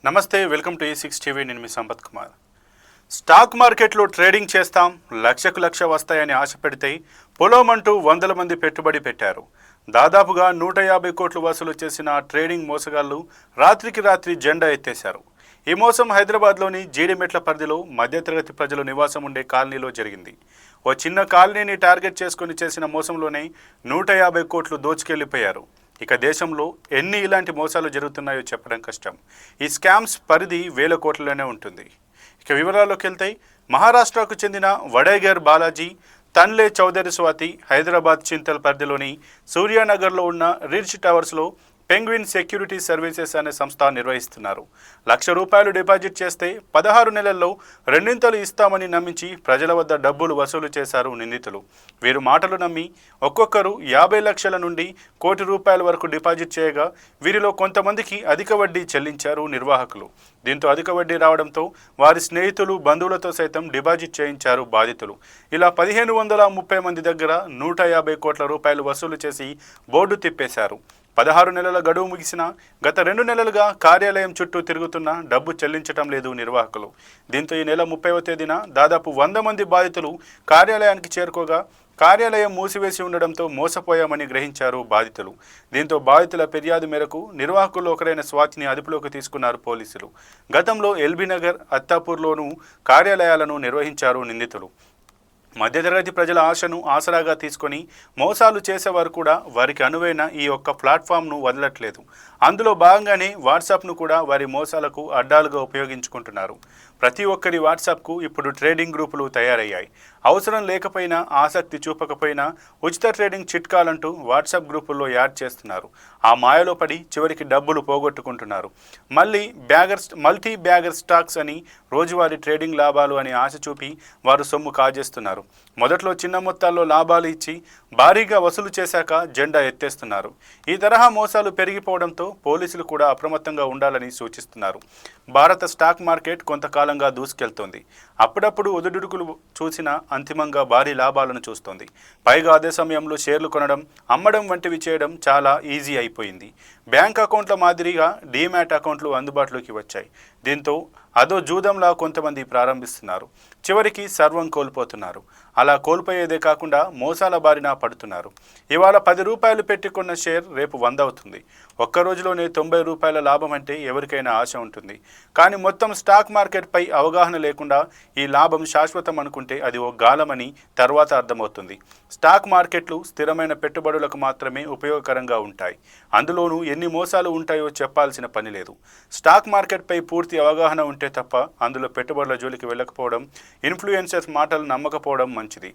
నమస్తే, welcome to E6 TV. నేను మీ Sampath Kumar. Stock మార్కెట్లో ట్రేడింగ్ చేస్తాం, లక్షకు లక్ష వస్తాయని ఆశ పెడితే పొలోమంటూ వందల మంది పెట్టుబడి పెట్టారు. దాదాపుగా 150 కోట్లు వసూలు చేసిన ట్రేడింగ్ మోసగాళ్లు రాత్రికి రాత్రి జెండా ఎత్తేశారు. ఈ మోసం హైదరాబాద్లోని జీడిమెట్ల పరిధిలో మధ్యతరగతి ప్రజలు నివాసం ఉండే కాలనీలో జరిగింది. ఓ చిన్న కాలనీని టార్గెట్ చేసుకుని చేసిన మోసంలోనే 150 కోట్లు దోచుకెళ్లిపోయారు. ఇక దేశంలో ఎన్ని ఇలాంటి మోసాలు జరుగుతున్నాయో చెప్పడం కష్టం. ఈ స్కామ్స్ పరిధి వేల కోట్లలోనే ఉంటుంది. ఇక వివరాల్లోకి వెళ్తే, మహారాష్ట్రకు చెందిన వడేగర్ బాలాజీ, తన్లే చౌదరి స్వాతి హైదరాబాద్ చింతల్ పరిధిలోని సూర్యానగర్లో ఉన్న రిచ్ టవర్స్లో పెంగ్విన్ సెక్యూరిటీ సర్వీసెస్ అనే సంస్థ నిర్వహిస్తున్నారు. ₹1,00,000 డిపాజిట్ చేస్తే 16 నెలల్లో రెండింతలు ఇస్తామని నమ్మించి ప్రజల వద్ద డబ్బులు వసూలు చేశారు నిందితులు. వీరు మాటలు నమ్మి ఒక్కొక్కరు 50 లక్షల నుండి ₹1 కోటి వరకు డిపాజిట్ చేయగా వీరిలో కొంతమందికి అధిక వడ్డీ చెల్లించారు నిర్వాహకులు. దీంతో అధిక వడ్డీ రావడంతో వారి స్నేహితులు, బంధువులతో సైతం డిపాజిట్ చేయించారు బాధితులు. ఇలా 1,530 మంది దగ్గర ₹150 కోట్ల వసూలు చేసి బోర్డు తిప్పేశారు. 16 నెలల గడువు ముగిసిన గత 2 నెలలుగా కార్యాలయం చుట్టూ తిరుగుతున్న డబ్బు చెల్లించటం లేదు నిర్వాహకులు. దీంతో ఈ నెల 30వ తేదీన దాదాపు 100 మంది బాధితులు కార్యాలయానికి చేరుకోగా కార్యాలయం మూసివేసి ఉండడంతో మోసపోయామని గ్రహించారు బాధితులు. దీంతో బాధితుల ఫిర్యాదు మేరకు నిర్వాహకులు ఒకరైన స్వాతిని అదుపులోకి తీసుకున్నారు పోలీసులు. గతంలో ఎల్బీనగర్, అత్తాపూర్లోనూ కార్యాలయాలను నిర్వహించారు నిందితులు. మధ్యతరగతి ప్రజల ఆశను ఆసరాగా తీసుకొని మోసాలు చేసేవారు కూడా వారికి అనువైన ఈ ఒక్క ప్లాట్ఫామ్ను వదలట్లేదు. అందులో భాగంగానే వాట్సాప్ను కూడా వారి మోసాలకు అడ్డాలుగా ఉపయోగించుకుంటున్నారు. ప్రతి ఒక్కరి వాట్సాప్కు ఇప్పుడు ట్రేడింగ్ గ్రూపులు తయారయ్యాయి. అవసరం లేకపోయినా, ఆసక్తి చూపకపోయినా ఉచిత ట్రేడింగ్ చిట్కాలంటూ వాట్సాప్ గ్రూపుల్లో యాడ్ చేస్తున్నారు. ఆ మాయలో పడి చివరికి డబ్బులు పోగొట్టుకుంటున్నారు. మల్టీ బ్యాగర్ స్టాక్స్ అని, రోజువారీ ట్రేడింగ్ లాభాలు అని ఆశ చూపి వారు సొమ్ము కాజేస్తున్నారు. మొదట్లో చిన్న మొత్తాల్లో లాభాలు ఇచ్చి భారీగా వసూలు చేశాక జెండా ఎత్తేస్తున్నారు. ఈ తరహా మోసాలు పెరిగిపోవడంతో పోలీసులు కూడా అప్రమత్తంగా ఉండాలని సూచిస్తున్నారు. భారత స్టాక్ మార్కెట్ కొంతకాలంగా దూసుకెళ్తోంది. అప్పుడప్పుడు ఒదుడుకులు చూసినా అంతిమంగా భారీ లాభాలను చూస్తోంది. పైగా అదే సమయంలో షేర్లు కొనడం, అమ్మడం వంటివి చేయడం చాలా ఈజీ అయిపోయింది. బ్యాంక్ అకౌంట్ల మాదిరిగా డీమ్యాట్ అకౌంట్లు అందుబాటులోకి వచ్చాయి. దీంతో అదో జూదంలా కొంతమంది ప్రారంభిస్తున్నారు. చివరికి సర్వం కోల్పోతున్నారు. అలా కోల్పోయేదే కాకుండా మోసాల బారిన పడుతున్నారు. ఇవాళ ₹10 పెట్టి కొన్న షేర్ రేపు 100 అవుతుంది. ఒక్క రోజులోనే ₹90 లాభం అంటే ఎవరికైనా ఆశ ఉంటుంది. కానీ మొత్తం స్టాక్ మార్కెట్పై అవగాహన లేకుండా ఈ లాభం శాశ్వతం అనుకుంటే అది ఓ గాలమని తర్వాత అర్థమవుతుంది. స్టాక్ మార్కెట్లు స్థిరమైన పెట్టుబడులకు మాత్రమే ఉపయోగకరంగా ఉంటాయి. అందులోనూ ఎన్ని మోసాలు ఉంటాయో చెప్పాల్సిన పని లేదు. స్టాక్ మార్కెట్పై పూర్తి అవగాహన ఉంటే తప్ప అందులో పెట్టుబడుల జోలికి వెళ్ళకపోవడం, ఇన్ఫ్లుయెన్సర్స్ మాటలు నమ్మకపోవడం మంచిది.